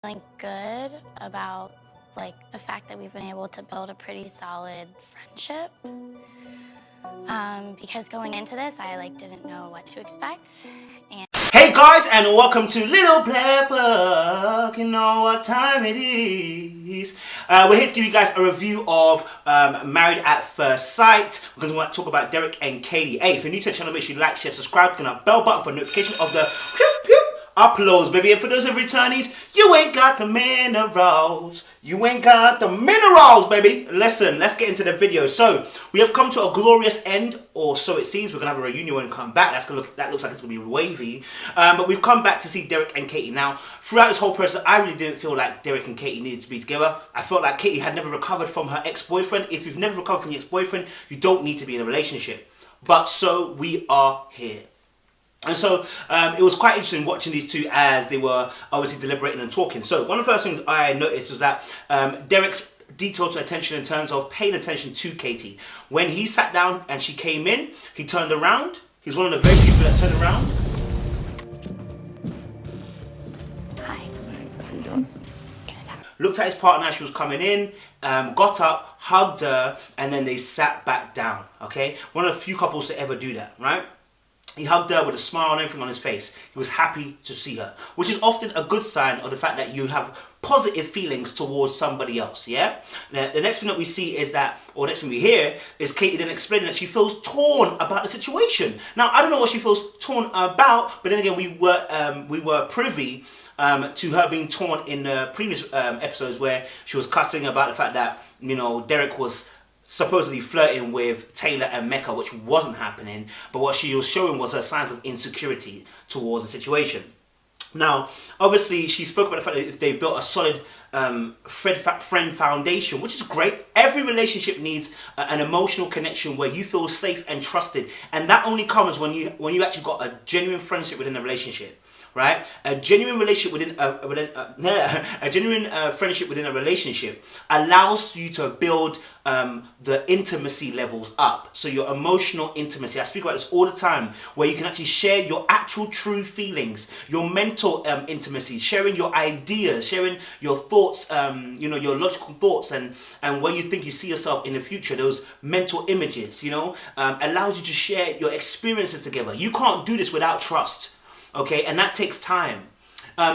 feeling good about the fact that we've been able to build a pretty solid friendship. Because going into this, I didn't know what to expect. And hey guys, and welcome to Little Black Book. You know what time it is. We're here to give you guys a review of Married at First Sight. We're going to talk about Derek and Katie. Hey, if you're new to the channel, make sure you like, share, subscribe, click on that bell button for notification of the uploads, baby. And for those of returnees, you ain't got the minerals. You ain't got the minerals, baby. Listen, let's get into the video. So we have come to a glorious end, or so it seems. We're gonna have a reunion and come back. That looks like it's gonna be wavy. But we've come back to see Derek and Katie. Now, throughout this whole process, I really didn't feel like Derek and Katie needed to be together. I felt like Katie had never recovered from her ex-boyfriend. If you've never recovered from your ex-boyfriend, you don't need to be in a relationship. But so we are here. And so it was quite interesting watching these two as they were obviously deliberating and talking. So one of the first things I noticed was that Derek's detailed attention in terms of paying attention to Katie. When he sat down and she came in, he turned around. He's one of the very few people that turned around. hi. How you doing? Good. Looked at his partner as she was coming in, got up, hugged her, and then they sat back down, okay? One of the few couples to ever do that, right? He hugged her with a smile and everything on his face. He was happy to see her, which is often a good sign of the fact that you have positive feelings towards somebody else, yeah? Now, the next thing that we see is that, or next thing we hear, is Katie then explaining that she feels torn about the situation. Now, I don't know what she feels torn about, but then again, we were privy to her being torn in the previous episodes where she was cussing about the fact that, you know, Derek was supposedly flirting with Taylor and Mecca, which wasn't happening, but what she was showing was her signs of insecurity towards the situation. Now, obviously, she spoke about the fact that if they built a solid friend foundation, which is great. Every relationship needs an emotional connection where you feel safe and trusted, and that only comes when you actually got a genuine friendship within a relationship. Right, a genuine relationship within a genuine friendship within a relationship allows you to build the intimacy levels up. So your emotional intimacy, I speak about this all the time, where you can actually share your actual true feelings, your mental intimacy, sharing your ideas, sharing your thoughts, your logical thoughts, and where you think you see yourself in the future. Those mental images, allows you to share your experiences together. You can't do this without trust. Okay, and that takes time.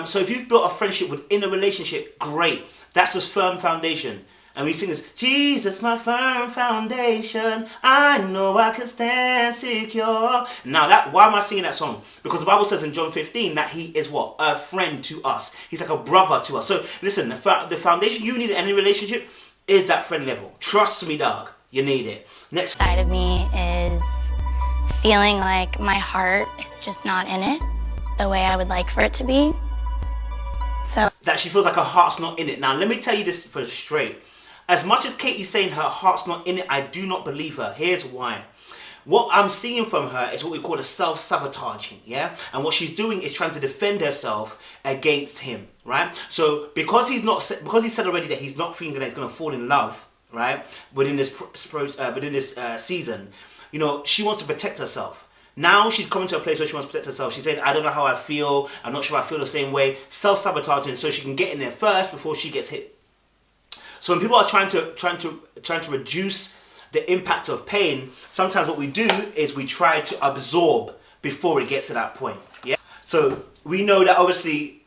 So if you've built a friendship within a relationship, great. That's a firm foundation. And we sing this, Jesus, my firm foundation, I know I can stand secure. Now, why am I singing that song? Because the Bible says in John 15 that he is what? A friend to us. He's like a brother to us. So listen, the foundation you need in any relationship is that friend level. Trust me, dog. You need it. Next. Side of me is feeling like my heart is just not in it the way I would like for it to be. So that she feels like her heart's not in it. Now, let me tell you this for straight. As much as Katie's saying her heart's not in it, I do not believe her. Here's why. What I'm seeing from her is what we call a self-sabotaging, yeah? And what she's doing is trying to defend herself against him, right? So because he said already that he's not feeling that he's going to fall in love, right? Within this season, she wants to protect herself. Now she's coming to a place where she wants to protect herself. She's saying, I don't know how I feel. I'm not sure I feel the same way. Self-sabotaging so she can get in there first before she gets hit. So when people are trying to reduce the impact of pain, sometimes what we do is we try to absorb before it gets to that point. Yeah. So we know that obviously,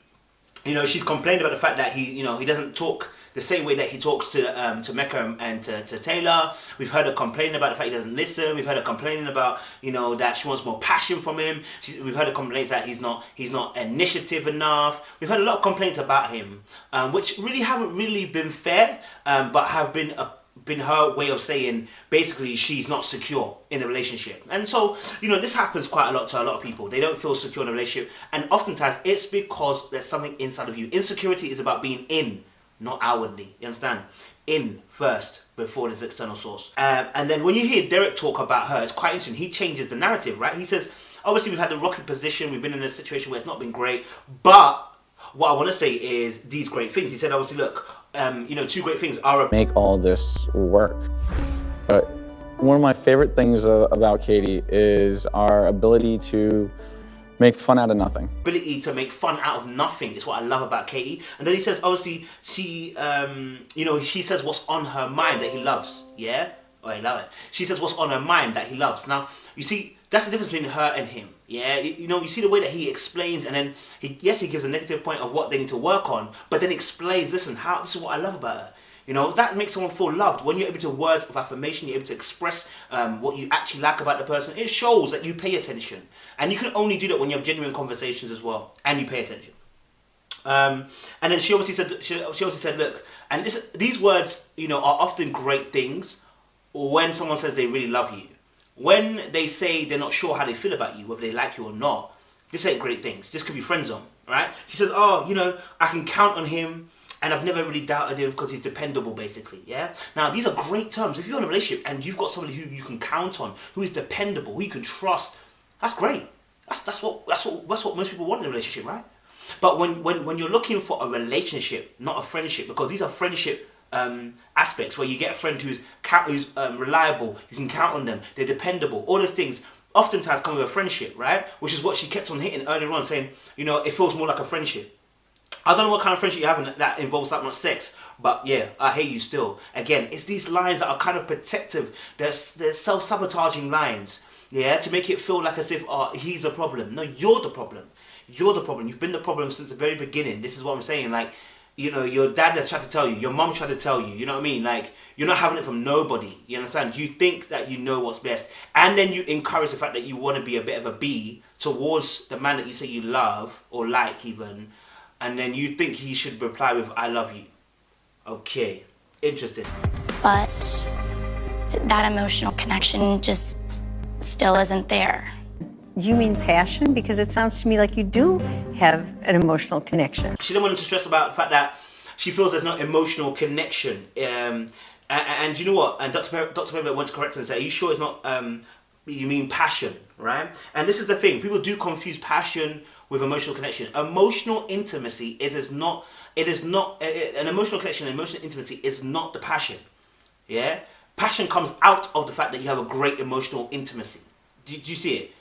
she's complained about the fact that he doesn't talk the same way that he talks to Mecca and to Taylor. We've heard her complaining about the fact he doesn't listen. We've heard her complaining about, that she wants more passion from him. We've heard her complaints that he's not initiative enough. We've heard a lot of complaints about him, which really haven't really been fair, but have been her way of saying basically she's not secure in the relationship. And so, this happens quite a lot to a lot of people. They don't feel secure in a relationship, and oftentimes it's because there's something inside of you. Insecurity is about being in, not outwardly. You understand? In first before this external source. And then when you hear Derek talk about her, it's quite interesting. He changes the narrative, right? He says, obviously we've had a rocky position. We've been in a situation where it's not been great. But what I want to say is these great things. He said, obviously, look, two great things are Make all this work. But one of my favorite things about Katie is our ability to Make fun out of nothing. Ability to make fun out of nothing is what I love about Katie. And then he says, obviously, she says what's on her mind that he loves. Yeah? Oh, I love it. She says what's on her mind that he loves. Now, you see, that's the difference between her and him. Yeah? You see the way that he explains, and then, he gives a negative point of what they need to work on, but then explains, listen, this is what I love about her. That makes someone feel loved. When you're able to words of affirmation, you're able to express what you actually like about the person. It shows that you pay attention. And you can only do that when you have genuine conversations as well, and you pay attention. And then she obviously said, look, and these words, are often great things when someone says they really love you. When they say they're not sure how they feel about you, whether they like you or not, this ain't great things. This could be friend zone, right? She says, I can count on him. And I've never really doubted him because he's dependable, basically, yeah? Now, these are great terms. If you're in a relationship and you've got somebody who you can count on, who is dependable, who you can trust, that's great. That's what most people want in a relationship, right? But when you're looking for a relationship, not a friendship, because these are friendship aspects where you get a friend who's reliable, you can count on them, they're dependable, all those things oftentimes come with a friendship, right? Which is what she kept on hitting earlier on, saying, it feels more like a friendship. I don't know what kind of friendship you have that involves that much sex, but yeah, I hate you still. Again, it's these lines that are kind of protective. They're self-sabotaging lines, yeah, to make it feel like as if he's the problem. No, you're the problem. You're the problem. You've been the problem since the very beginning. This is what I'm saying. Like, your dad has tried to tell you, your mom tried to tell you, you know what I mean? Like, you're not having it from nobody, you understand? You think that you know what's best, and then you encourage the fact that you want to be a bit of a bee towards the man that you say you love, or like even, and then you think he should reply with, I love you. Okay, interesting. But that emotional connection just still isn't there. You mean passion? Because it sounds to me like you do have an emotional connection. She didn't want to stress about the fact that she feels there's no emotional connection. And you know what? And Dr. Pember went to correct her and say, are you sure it's not, you mean passion, right? And this is the thing. People do confuse passion with emotional connection. Emotional intimacy, an emotional connection, emotional intimacy is not the passion. Yeah? Passion comes out of the fact that you have a great emotional intimacy. Do you see it?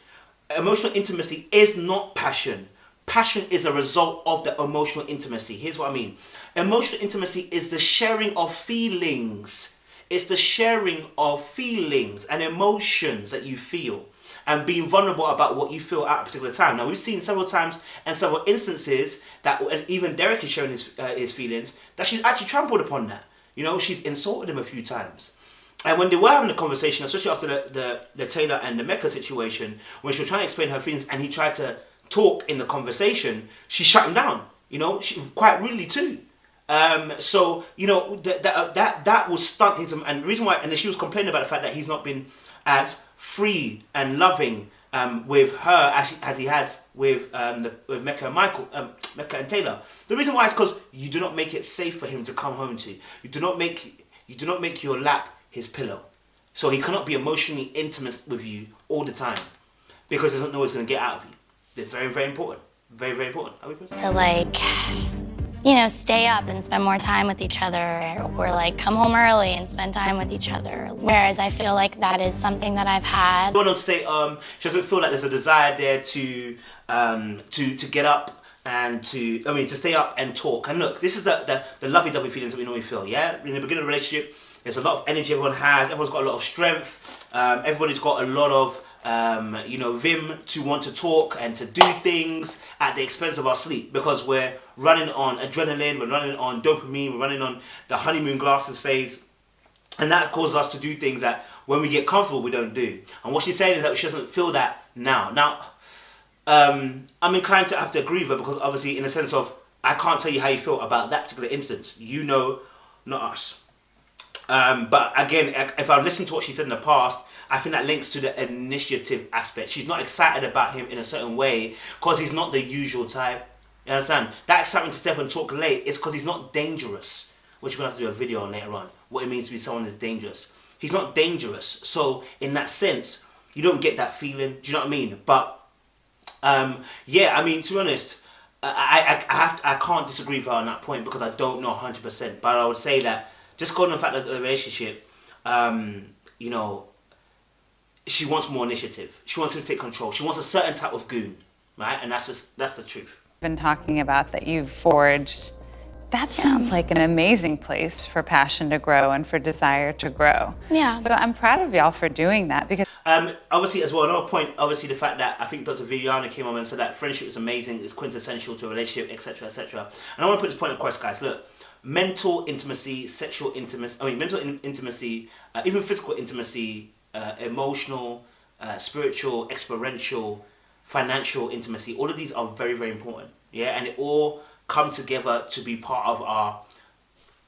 Emotional intimacy is not passion. Passion is a result of the emotional intimacy. Here's what I mean. Emotional intimacy is the sharing of feelings. It's the sharing of feelings and emotions that you feel, and being vulnerable about what you feel at a particular time. Now, we've seen several times and several instances that, and even Derek is sharing his feelings, that she's actually trampled upon that. She's insulted him a few times. And when they were having a conversation, especially after the Taylor and the Mecca situation, when she was trying to explain her feelings and he tried to talk in the conversation, she shut him down, she quite rudely too. So, that will stunt his, and the reason why, and then she was complaining about the fact that he's not been as free and loving with her as he has with Mecca and Mecca and Taylor. The reason why is because you do not make it safe for him to come home to. You do not make your lap his pillow. So he cannot be emotionally intimate with you all the time because he doesn't know what he's going to get out of you. It's very, very important. Very, very important. Are we To stay up and spend more time with each other, or like come home early and spend time with each other. Whereas I feel like that is something that I've had. I want to say she doesn't feel like there's a desire there to get up and to stay up and talk. And look, this is the lovey-dovey feelings that we normally feel, yeah? In the beginning of a relationship, there's a lot of energy everyone has, everyone's got a lot of strength, everybody's got a lot of vim to want to talk and to do things at the expense of our sleep, because we're running on adrenaline, we're running on dopamine, we're running on the honeymoon glasses phase, and that causes us to do things that when we get comfortable we don't do. And what she's saying is that she doesn't feel that now. Now, I'm inclined to have to agree with her, because obviously in the sense of, I can't tell you how you feel about that particular instance. You know, not us. But again, if I listen to what she said in the past, I think that links to the initiative aspect. She's not excited about him in a certain way because he's not the usual type. You understand? That excitement to step and talk late is because he's not dangerous, which we're going to have to do a video on later on, what it means to be someone who's dangerous. He's not dangerous. So in that sense, you don't get that feeling. Do you know what I mean? But yeah, I mean, to be honest, I can't disagree with her on that point because I don't know 100%. But I would say that just going on the fact that the relationship, you know, she wants more initiative. She wants him to take control. She wants a certain type of goon. right? And that's the truth. Been talking about that you've forged. That sounds like an amazing place for passion to grow and for desire to grow. Yeah. So I'm proud of y'all for doing that because Obviously, as well, another point, obviously, the fact that I think Dr. Viviana came on and said that friendship is amazing, is quintessential to a relationship, etc., etc. And I want to put this point across, guys. Look, mental intimacy, sexual intimacy, mental intimacy, even physical intimacy, emotional, spiritual, experiential, financial intimacy, all of these are very, very important. Yeah, and it all come together to be part of our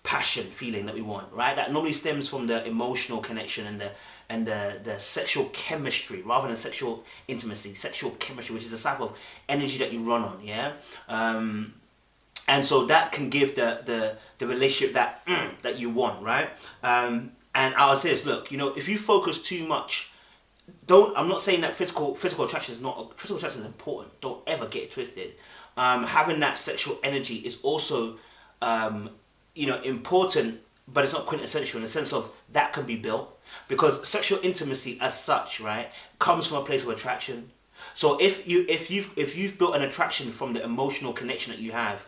passion feeling that we want, right? That normally stems from the emotional connection and the sexual chemistry rather than sexual intimacy. Sexual chemistry, which is a type of energy that you run on, yeah. And so that can give the relationship that that you want, right? And I'll say this: look, if you focus too much, I'm not saying that physical attraction is not physical attraction is important. Don't ever get it twisted. Having that sexual energy is also important, but it's not quintessential in the sense of that can be built, because sexual intimacy as such, right, comes from a place of attraction. So if you've built an attraction from the emotional connection that you have,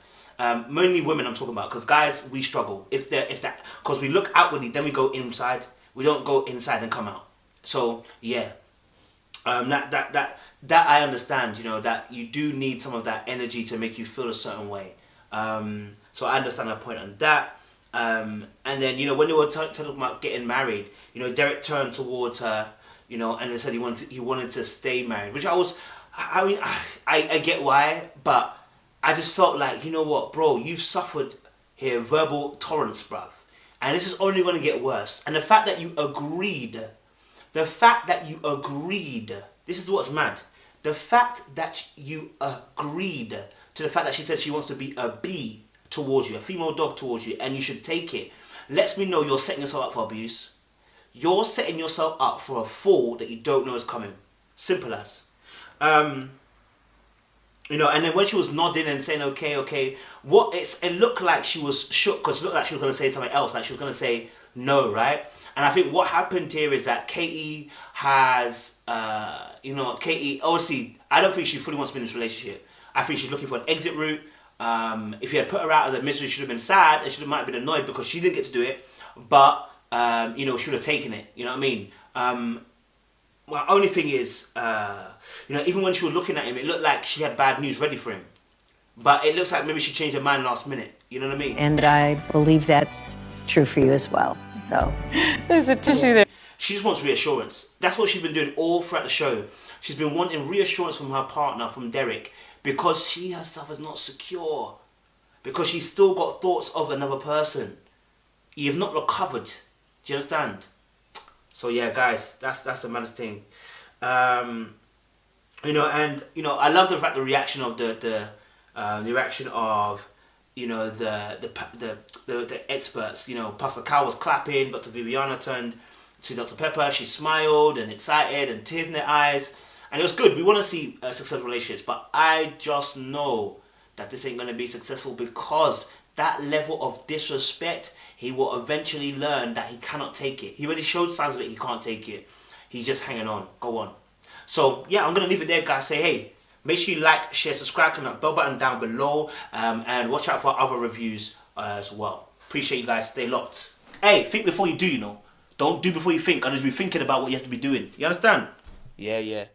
mainly women I'm talking about, because guys, we struggle if that, because we look outwardly, then we go inside. We don't go inside and come out. So yeah, that I understand, that you do need some of that energy to make you feel a certain way. So I understand her point on that. And then, when they were talking about getting married, Derek turned towards her, and they said he wanted to stay married, which I get why, but I just felt like, you know what, bro, you've suffered here verbal torrents, bruv, and this is only going to get worse. And the fact that you agreed, this is what's mad. The fact that you agreed to the fact that she said she wants to be a bee towards you, a female dog towards you, and you should take it, lets me know you're setting yourself up for abuse. You're setting yourself up for a fall that you don't know is coming. Simple as. And then when she was nodding and saying, okay, it looked like she was shook, because it looked like she was going to say something else, like she was going to say no, right? And I think what happened here is that Katie has, Katie, obviously, I don't think she fully wants to be in this relationship. I think she's looking for an exit route. If you had put her out of the misery, she should have been sad, and she might have been annoyed because she didn't get to do it, but, she would have taken it, you know what I mean? My only thing is, even when she was looking at him, it looked like she had bad news ready for him. But it looks like maybe she changed her mind last minute, you know what I mean? And I believe that's true for you as well, so. there's a tissue there. She just wants reassurance. That's what she's been doing all throughout the show. She's been wanting reassurance from her partner, from Derek, because she herself is not secure. Because she's still got thoughts of another person. You've not recovered. Do you understand? So yeah, guys, that's the maddest thing. I love the reaction of the experts. Pastor Cal was clapping, Dr. Viviana turned to Dr. Pepper. She smiled and excited and tears in their eyes, and it was good. We want to see successful relationships, but I just know that this ain't going to be successful, because that level of disrespect, he will eventually learn that he cannot take it. He already showed signs of it, he can't take it. He's just hanging on. Go on. So, yeah, I'm going to leave it there, guys. Say, hey, make sure you like, share, subscribe, click that bell button down below, and watch out for other reviews as well. Appreciate you guys. Stay locked. Hey, think before you do, Don't do before you think. I just be thinking about what you have to be doing. You understand? Yeah.